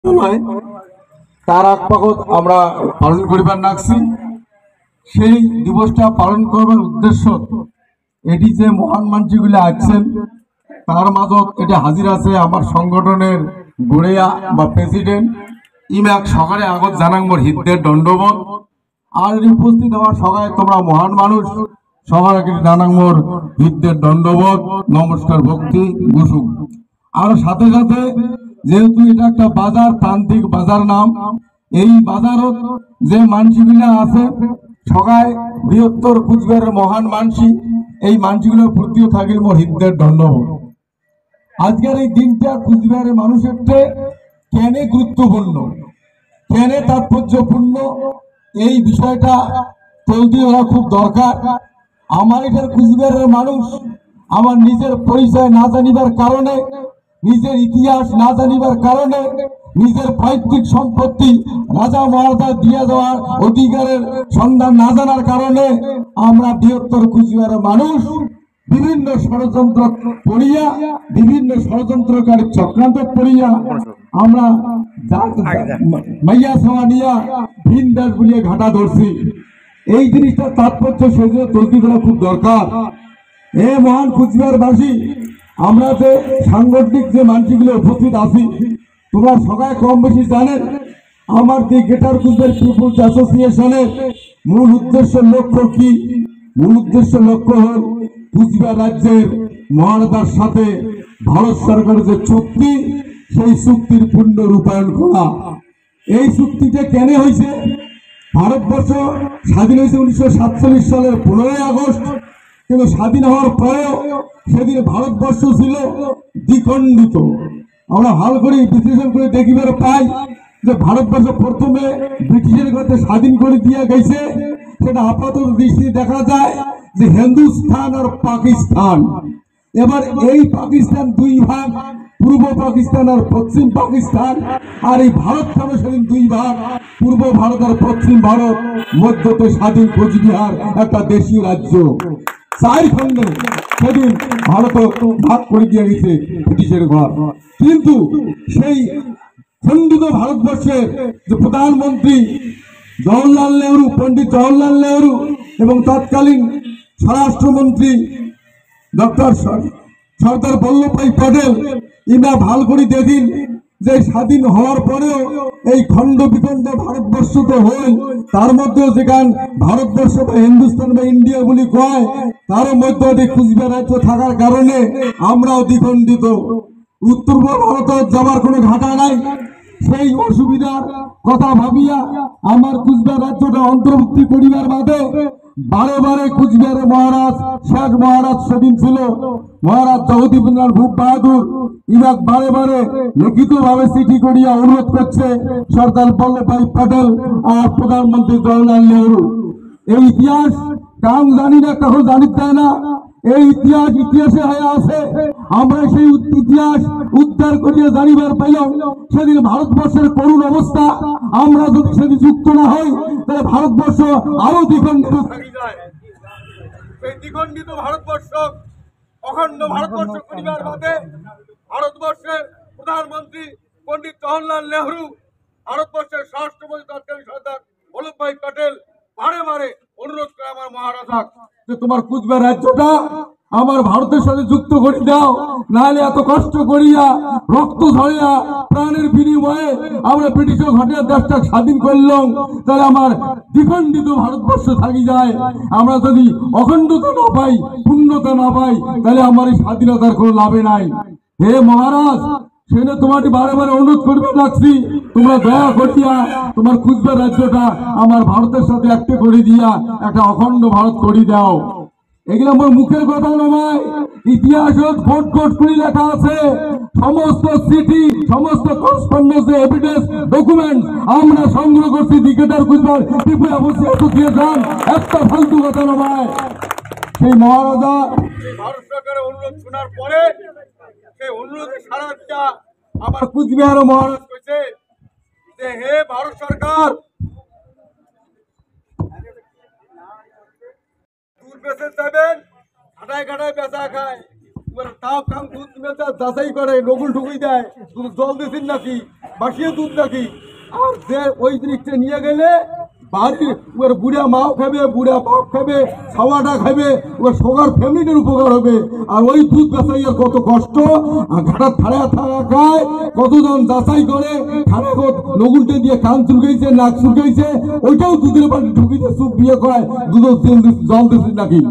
নয় তার আগ পাগত আমরা পালন করিবার নাকছি। সেই দিবসটা পালন করবার উদ্দেশ্য এটি যে মহান মানুষগুলো আছেন তার মাঝত এটা হাজির আছে আমার সংগঠনের গড়িয়া বা প্রেসিডেন্ট ইমাক সকালে আগত জানাং মোর হৃদয়ের দণ্ডবোধ। আর উপস্থিত হওয়ার সবাই তোমরা মহান মানুষ সবার আগে জানাং মোর হৃদয়ের দণ্ডবোধ, নমস্কার, ভক্তি, গুসুম। আর সাথে সাথে যেহেতু এটা একটা বাজার, প্রান্তিক বাজার নাম, এই বাজারত যে মানসিগুলা আছে সবাই বৃহত্তর কুচবিহারের মহান মানসি, এই মানসিগুলোর প্রতিও থাকিল মোর হৃদয়ের দণ্ডবোধ। আজকের এই দিনটা কুচবিহারের মানুষের কেন গুরুত্বপূর্ণ, কেন তাৎপর্যপূর্ণ, এই বিষয়টা তৈরি হওয়া খুব দরকার। আমার এখানে কুচবিহারের মানুষ আমার নিজের পরিচয় না জানিবার কারণে, নিজের ইতিহাস না জানিবার কারণে, নিজের পৈতৃক সম্পত্তি রাজা মহারাজা দিয়ে দেওয়ার অধিকারের সন্ধান না জানার কারণে আমরা বৃহত্তর কুচবিহারের মানুষ বিভিন্ন ষড়যন্ত্র পড়িয়া, বিভিন্ন ষড়যন্ত্রকারী চক্রান্ত পড়িয়া আমরা মাইয়া সামা নিয়া ভিন দাস বলিয়ে ঘাটা ধরছি। এই জিনিসটা তাৎপর্য সেজন্য তৈরি করা খুব দরকার। এ মহান কুচবিহারবাসী, আমরা যে সাংগঠনিক যে মানসিকগুলো উপস্থিত আছি তোমরা সবাই কম বেশি জানেন আমার দি গ্রেটার কুচবিহার পিপুলস অ্যাসোসিয়েশনের মূল উদ্দেশ্য লক্ষ্য কি। মূল উদ্দেশ্য লক্ষ্য হল কুচবিহার রাজ্যের মহারাজার সাথে ভারত সরকারের যে চুক্তি, সেই চুক্তির পূর্ণ রূপায়ণ করা। এই চুক্তিটা কেন হয়েছে? ভারতবর্ষ স্বাধীন হয়েছে 1947 সালের 15ই আগস্ট, কিন্তু স্বাধীন হওয়ার পরেও সেদিন ভারতবর্ষ ছিল দ্বিখণ্ডিত। আমরা হাল করে বিশ্লেষণ করে দেখিবার পাই যে ভারতবর্ষ প্রথমে ব্রিটিশের কাছে স্বাধীন করে দিয়ে গেছে, সেটা আপাতত দৃষ্টি দেখা যায় যে হিন্দুস্তান আর পাকিস্তান। এবার এই পাকিস্তান দুই ভাগ, পূর্ব পাকিস্তান আর পশ্চিম পাকিস্তান। আর এই ভারত সেদিন দুই ভাগ, পূর্ব ভারত আর পশ্চিম ভারত, মধ্যতে স্বাধীন কোচবিহার একটা দেশীয় রাজ্য। চার খণ্ডে সেদিন ভারত ভাগ করে দিয়ে গেছে ব্রিটিশের ঘর। কিন্তু সেই খণ্ডিত ভারতবর্ষের যে প্রধানমন্ত্রী জওহরলাল নেহরু, পণ্ডিত জওহরলাল নেহরু এবং তৎকালীন স্বরাষ্ট্রমন্ত্রী ডক্টর সর্দার বল্লভভাই প্যাটেল, ইনা ভাল করে দেখিন যে স্বাধীন হওয়ার পরেও এই খণ্ড বিখণ্ড ভারতবর্ষ তো হল, তার মধ্যেও যেখান ভারতবর্ষ বা হিন্দুস্তান বা ইন্ডিয়া বলি কয়, তার মধ্যে কুচবিহার রাজ্য থাকার কারণে আমরাও দ্বিখণ্ডিত। উত্তর ভারতে যাবার কোনো ঘাটা নাই। সেই অসুবিধার কথা ভাবিয়া আমার কুচবিহার রাজ্যটা অন্তর্ভুক্তি করিবার বাদে বারে বারে কুচবিহারের মহারাজ, শেষ মহারাজ সেদিন ছিল মহারাজ জগদীপেন্দ্রনাথ ভূপ বাহাদুর, ইনাক বারে বারে লিখিত ভাবে চিঠি করিয়া অনুরোধ করছে সর্দার বল্লভভাই প্যাটেল আর প্রধানমন্ত্রী জওহরলাল নেহরু। এই ইতিহাস কারণ জানি না, কখন জানিতে চায় না। এই ইতিহাস ইতিহাসে হয়ে আছে। আমরা সেই ইতিহাস উদ্ধার করিয়া জানিবার পাইলাম সেদিন ভারতবর্ষের করুণ অবস্থা। আমরা যদি সেদিন যুক্ত না হই তাহলে ভারতবর্ষ আরো দ্বিখণ্ডিত থাকি যায়। সেই দ্বিখণ্ডিত ভারতবর্ষ, অখণ্ড ভারতবর্ষ করিবার বাদে ভারতবর্ষের প্রধানমন্ত্রী পণ্ডিত জওহরলাল নেহরু, ভারতবর্ষের স্বরাষ্ট্রমন্ত্রী তৎকালীন সর্দার বল্লভভাই প্যাটেল বারে বারে অনুরোধ করে আমার মহারাজা যে তোমার কুচবিহার রাজ্যটা আমার ভারতের সাথে যুক্ত করে দাও, নাহলে এত কষ্ট করিয়া রক্ত ঝরিয়া প্রাণের বিনিময়ে আমরা ব্রিটিশের ঘটিয়া দেশটা স্বাধীন করলাম, তাহলে আমার দ্বিখণ্ডিত ভারতবর্ষ থাকি যায়। আমরা যদি অখণ্ডতা না পাই, পূর্ণতা না পাই, তাহলে আমার এই স্বাধীনতার কোনো লাভে নাই। হে মহারাজ, সেটা তোমাকে বারে বারে অনুরোধ করবে লাগছি, তোমরা দয়া করিয়া তোমার কুচবিহার রাজ্যটা আমার ভারতের সাথে একটা করে দিয়া একটা অখণ্ড ভারত করে দাও। এগুলো আমার মুখের কথা নয়, ইতিহাস কোট কোট করে লেখা আছে। সমস্ত চিঠি, সমস্ত করসপন্ডেন্স, এভিডেন্স, ডকুমেন্ট আমরা সংগ্রহ করছি the greater Cooch Behar peoples association. একটা ফালতু কথা নয়। সেই মহারাজা ভারত সরকারের অনুরোধ শোনার পরে সেই অনুরোধের সাড়া দিয়া আমার কুচবিহার মহারাজ কইছে যে হে ভারত সরকার, দুধ বেচে যাবেন, ঘাটায় ঘাটায় বেচা খায়, তাও কাম দুধ বেচা যাচাই করে, নকুল ঠুকুই দেয়, জল দিয়েছেন নাকি বাসিয়ে দুধ নাকি। আর যে ওই জিনিসটা নিয়ে গেলে বাড়ির ওর বুড়া মাও খাবে, বুড়া বাপ খাবে, খাওয়াটা খাবে, ওর সবার ফ্যামিলির উপকার হবে। আর ওই দুধ বেচাইয়ার কত কষ্ট, আর ঘাটার থাড়া থাকা খায়, কতজন যাচাই করে থানা নগুলটে দিয়ে কান চুলকাইছে, নাক চুলকাইছে, ওইটাও দুধের পানি ঢুকিতে চুপ দিয়ে কয় দুধ জল দিচ্ছিস নাকি।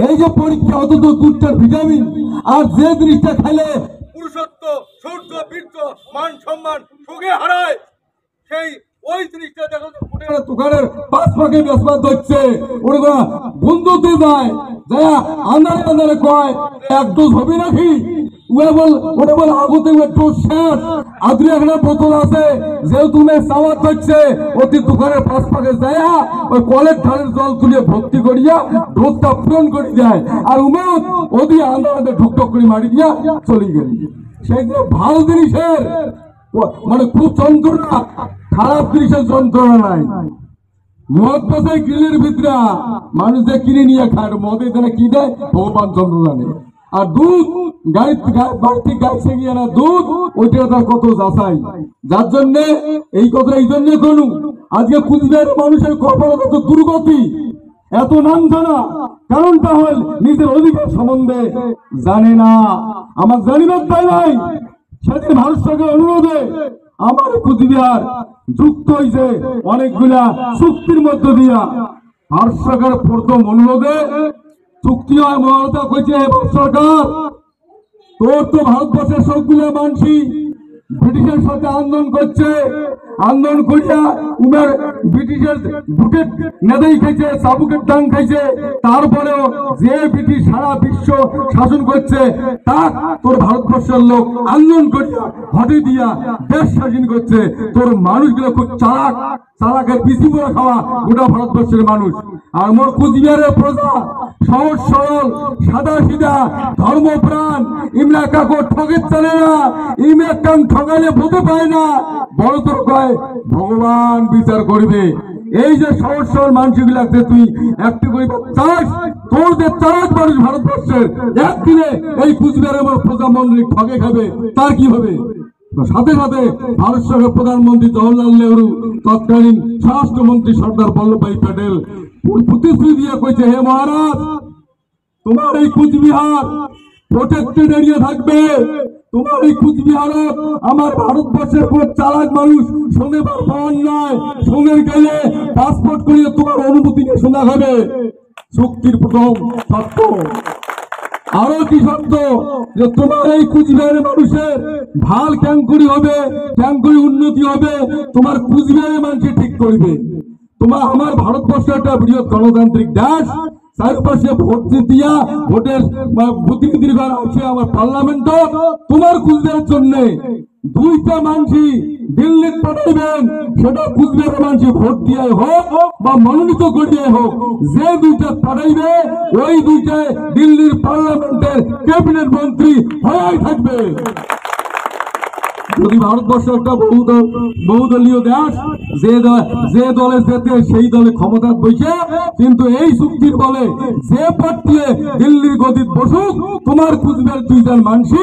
এই যে পরীক্ষা, অথচ দুধটার ভিটামিন। আর যে জিনিসটা খাইলে পুরুষত্ব, সৌর্য, বীর্য, মান সম্মান সুখে হারায়, সেই ওই জিনিসটা দেখো দোকানের পাঁচ পাকে বেসবাদ হচ্ছে। ওরা বন্ধুতে যায়, যা আন্দারে আন্দারে কয় এক ডোজ হবে নাকি। ওটা বল আগতে একটু শেষ আদুরি একটা বোতল আছে, যেহেতু তুমি চাওয়ার হচ্ছে অতি দোকানের পাঁচ পাকে যায়, ওই কলের ধারের জল তুলে ভর্তি করিয়া ডোজটা পূরণ করে যায়। আর উমেদ ওদি আন্দারে ঢুকঢুক করে মারি দিয়া চলে গেল। সেই ভালো জিনিসের মানে খুব যন্ত্রণা, খারাপ জিনিসের যন্ত্রণা নাই। মদ পাশে গ্রিলের ভিতরে মানুষ যে কিনে নিয়ে খায়, মদে এখানে কি দেয় ভগবান যন্ত্রণা নেই। আর দুধ বাড়িতে গাইছে গিয়ে না দুধ, ওইটা তার কত যাচাই। যার জন্য এই কথা এই জন্য করুন, আজকে কুচবিহারের মানুষের কপালে কত দুর্গতি, এত নাম জানা কারণটা হল নিজের অধিকার সম্বন্ধে জানে না। আমার জানিবার তাই নাই। সেদিন ভারত সরকারের অনুরোধে আমার কুচবিহার যুক্ত হয়েছে অনেকগুলা চুক্তির মধ্য দিয়া। ভারত সরকারের প্রথম অনুরোধে চুক্তি হয়, মহানতা কইছে ভারত সরকার তোর তো ভারতবর্ষের সবগুলা মানসি ব্রিটিশের সাথে আন্দোলন করছে, আন্দোলন করিয়া উনার ব্রিটিশের বুটের নেদাই খাইছে, চাবুকের ডাং খাইছে, তারপরেও যে ব্রিটিশ সারা বিশ্ব শাসন করছে তা তোর ভারতবর্ষের লোক আন্দোলন করিয়া হটে দিয়া দেশ স্বাধীন করছে। তোর মানুষগুলো খুব চালাক, চালাকের পিসি পোড়া খাওয়া গোটা ভারতবর্ষের মানুষ। আর মোর কুচবিহারের প্রজা সহজ সরল সাদা সিধা ধর্মপ্রাণ, ইমরা কাকো ঠকে চলে না, ইমরা কাম ঠকালে বোঝে পায় না, বড় তোর কয় ভগবান বিচার করবে। এই যে সহজ সরল মানুষগুলাকে তুই একটু করে চাস, তোর যে চালাক মানুষ ভারতবর্ষের একদিনে এই কুচবিহারের আমার প্রজামন্ডলী ঠকে খাবে, তার কি হবে? সাথে সাথে ভারত সরকার প্রধানমন্ত্রী জওহরলাল নেহরু, তৎকালীন স্বরাষ্ট্রমন্ত্রী সর্দার বল্লভভাই প্যাটেল প্রতিশ্রুতি দিয়ে কইছে, হে মহারাজ তোমার এই কুচবিহার প্রোটেক্টেড এরিয়া থাকবে। তোমার এই কুচবিহারত আমার ভারতবর্ষের কোন চালাক মানুষ সঙ্গে পাওয়ার নয়, সঙ্গে গেলে পাসপোর্ট করিয়ে তোমার অনুমতি নিয়ে শোনা হবে। চুক্তির প্রথম শর্ত। আরো কি শর্ত, যে তোমার এই কুচবিহারের মানুষের ভাল ক্যাঙ্কুরি হবে, ক্যাঙ্কুরি উন্নতি হবে, তোমার কুচবিহারের মানুষ ঠিক করবে। তোমার আমার ভারতবর্ষ একটা বৃহৎ গণতান্ত্রিক দেশ, চারপাশে ভোট দিয়া ভোটের প্রতিনিধিরা আছে আমার পার্লামেন্ট, তোমার কুচবিহারের জন্য দুইটা মানসি দিল্লি পাঠাইবেন, সেটা কুচবিহারের মানসি ভোট দিয়ে হোক বা মনোনীত করিয়ে হোক, যে দুইটা পাঠাইবে ওই দুইটায় দিল্লির পার্লামেন্টের ক্যাবিনেট মন্ত্রী হয়ে থাকবে। যদি ভারতবর্ষ একটা বহুদলীয় দেশ, যে দলে যেতে সেই দলে ক্ষমতা বসে, কিন্তু এই চুক্তির বলে যে প্রার্থী দিল্লির গদিত বসুক তোমার কুচবিহার দুইজন মানসি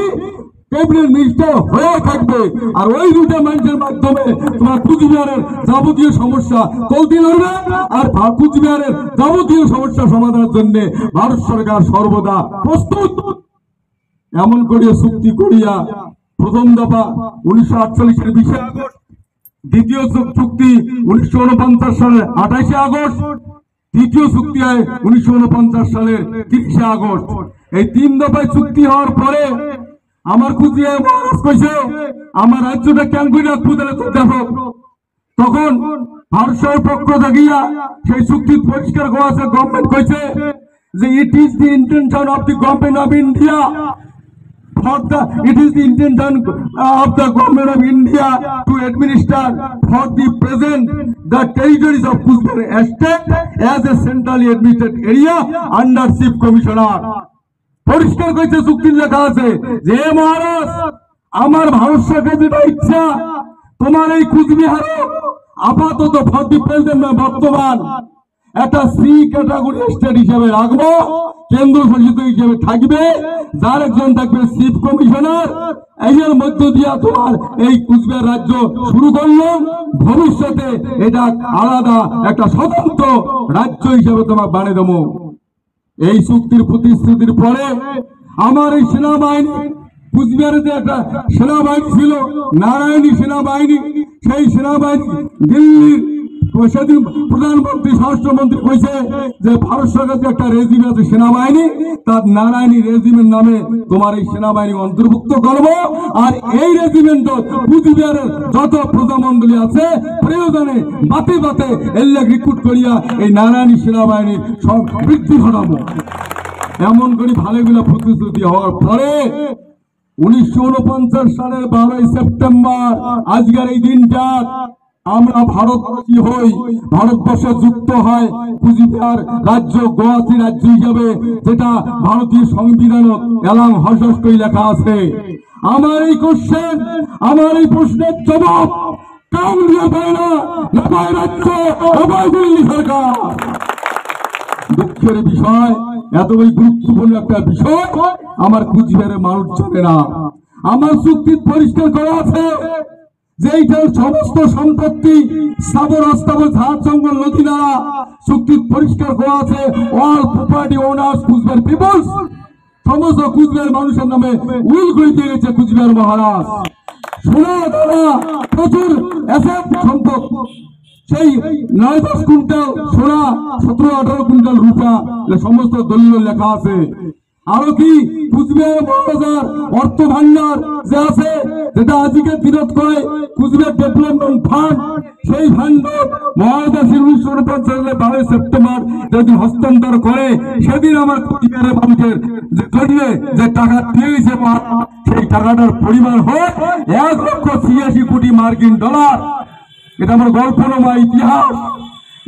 ক্যাবিনেট মিনিস্টার হয়ে থাকবে। আর ওই দুইটা মানুষের মাধ্যমে তোমার কুচবিহারের যাবতীয় সমস্যা চলতে লড়বে। আর কুচবিহারের যাবতীয় সমস্যা সমাধানের জন্য ভারত সরকার সর্বদা প্রস্তুত। এমন করিয়া চুক্তি করিয়া প্রথম দফা 1948-এর 20 আগস্ট, দ্বিতীয় চুক্তি 1949 সালের 28 আগস্ট, তৃতীয় চুক্তি হয় 1949 সালের 30 আগস্ট। এই 3 দফায় চুক্তি হওয়ার পরে আমার কুচবিহার মহারাজ কইছে আমার রাজ্যটা ক্যাঙ্কুরি রাখবো, তাহলে তো দেখো। তখন ভারত সরকারের পক্ষ থাকিয়া সেই চুক্তি পরিষ্কার করা আছে, গভর্নমেন্ট কইছে যে it is the intention of the government of India it is the intention of the government of India to administer for the present the territories of Kuchbihar state as a centrally administered area under chief commissioner. পরিষ্কার কইছে চুক্তির লেখা আছে যে মহারাজ আমার ভারত সরকার যেটা ইচ্ছা তোমার এই কুচবিহার আপাতত ফর দি প্রেজেন্ট বর্তমান একটা সি ক্যাটাগরি স্টেট হিসেবে রাখবো, কেন্দ্র শাসিত হিসেবে থাকবে, যার একজন থাকবে চিফ কমিশনার। এর মধ্য দিয়ে তোমার এই কুচবিহার রাজ্য শুরু করলাম, ভবিষ্যতে এটা আলাদা একটা স্বতন্ত্র রাজ্য হিসেবে তোমার বানিয়ে দেবো। এই চুক্তির প্রতিশ্রুতির পরে আমার এই সেনাবাহিনী, কুচবিহারে যে একটা সেনাবাহিনী ছিল নারায়ণী সেনাবাহিনী, সেই সেনাবাহিনী দিল্লির সেদিন প্রধানমন্ত্রী স্বরাষ্ট্রমন্ত্রী কইছে যে ভারত সরকার যে একটা রেজিম আছে সেনাবাহিনী, তার নারায়ণী রেজিমের নামে তোমার এই সেনাবাহিনী অন্তর্ভুক্ত করবো। আর এই রেজিমেন্ট কুচবিহারের যত প্রজামন্ডলী আছে প্রয়োজনে বাতে বাতে এল্লা রিক্রুট করিয়া এই নারায়ণী সেনাবাহিনীর সব বৃদ্ধি ঘটাবো। এমন করে ভালোগুলো প্রতিশ্রুতি হওয়ার পরে 1949 সালের 12 সেপ্টেম্বর আজকের এই দিনটা আমরা ভারতবাসী হই, ভারতবর্ষে যুক্ত হয় কুচবিহার রাজ্য গৌহাটি রাজ্য হিসাবে, যেটা ভারতীয় সংবিধানত এলাম হর্ষস করে লেখা আছে। আমার এই কোশ্চেন, আমার এই প্রশ্নের জবাব কাউ দিয়ে দেয় না, নয় রাজ্য নয় দিল্লি সরকার। দুঃখের বিষয়, এত গুরুত্বপূর্ণ একটা বিষয় আমার কুচবিহারের মানুষ জানে না। আমার চুক্তি পরিষ্কার করা আছে যে এইটার সমস্ত সম্পত্তি স্থাবর অস্থাবর ঝাড় জঙ্গল নদী নালা চুক্তি পরিষ্কার করা আছে। All property owners Cooch Behar peoples, সমস্ত কুচবিহার মানুষের নামে উইল করে দিয়ে গেছে কুচবিহার মহারাজ। সোনা দানা প্রচুর অ্যাসেট সম্পদ, সেই 9-10 কুইন্টাল সোনা, 17-18 কুইন্টাল রূপা, সমস্ত দলিল লেখা আছে। আরো কি কুচবিহার মহারাজার অর্থ ভান্ডার যে আছে, যেটা আজকে বিরোধ করে কুচবিহার ডেভেলপমেন্ট ফান্ড, সেই ফান্ড মহারাজা 1949 সালে 12 সেপ্টেম্বর যেদিন হস্তান্তর করে, সেদিন আমার কুচবিহারের মানুষের যে টাকা দিয়েছে সেই টাকাটার পরিমাণ হয় 1,86 কোটি মার্কিন ডলার। এটা আমার গল্প নয়, ইতিহাস।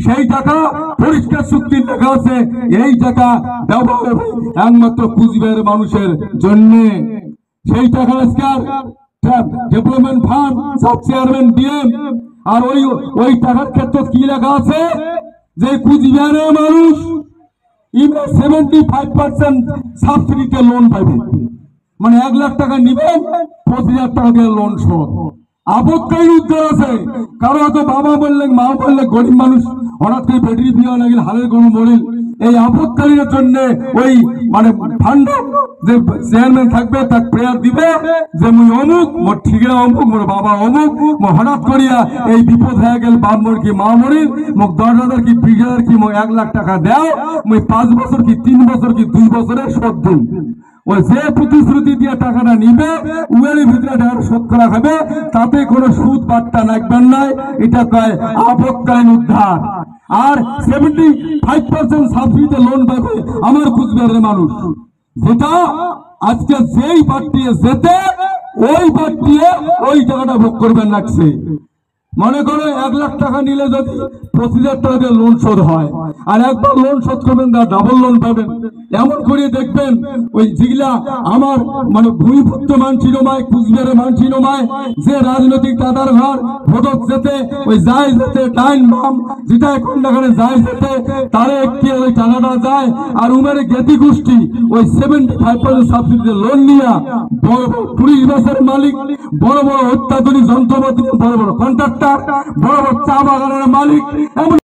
সেই টাকা পরিষ্কার চুক্তি লেখা আছে, এই টাকা ব্যবহার হবে একমাত্র কুচবিহারের মানুষের জন্য। সেই টাকা আজকাল development fund sub chairman DM, আর ওই টাকার ক্ষেত্রে কি লেখা আছে যে কুচবিহারের মানুষ 75% সাবসিডিতে লোন পাবে, মানে 1 লাখ টাকা নিবেন 25,000 টাকা দিয়ে লোন শোধ। আপদকালীন উদ্ধার আছে, কারো হয়তো বাবা বললেন মা বললেন গরিব মানুষ হঠাৎ করে ব্যাটারি বিয়ে লাগিল, হালের গরু মরিল, এই আপদকালীনের জন্য ওই মানে ফান্ড যে চেয়ারম্যান থাকবে তার প্রেয়ার দিবে যে মুই অমুক, মোর ঠিকরা অমুক, মোর বাবা অমুক, হঠাৎ করিয়া এই বিপদ হয়ে গেল, বাপ মোর কি মা মরিল, মোক 10,000 কি 20,000 কি 1 লাখ টাকা দাও, মুই 5 বছর কি 3 বছর কি 2 বছরে শোধ দিন। ওই যে প্রতিশ্রুতি দিয়ে টাকাটা নিবে উয়ের ভিতরে টাকা শোধ করা হবে, তাতে কোনো সুদ বার্তা লাগবেন নাই। এটা কয় আপদকালীন উদ্ধার। আর 75% সাবসিডিতে লোন পাবে আমার কুচবিহারের মানুষ, যেটা আজকে যেই পার্টিয়ে যেতে ওই পার্টিয়ে ওই টাকাটা ভোগ করবেন লাগছে। মনে করো 1 লাখ টাকা নিলে যদি 25,000 টাকা দিয়ে লোন শোধ হয়, আর একবার লোন শোধ করবেন তা ডাবল লোন পাবেন। এমন করে দেখবেন ওই যেগুলা আমার মানে ভূমিপুত্র মানছি নমায়, কুচবিহারের মানছি নমায়, যে রাজনৈতিক দাদার ঘর ভোটক যেতে ওই যায় যেতে ডাইন বাম যেটা এখন দেখানে যায় যেতে তারে একটি ওই টাকাটা যায়। আর উমের জ্ঞাতি গোষ্ঠী ওই 75% সাবসিডিতে লোন নিয়ে বড় বড় টুরিস্ট বাসের মালিক, বড় বড় অত্যাধুনিক যন্ত্রপাতি, বড় বড় কন্ট্রাক্টর, বড় বড় চা বাগানের মালিক, এমন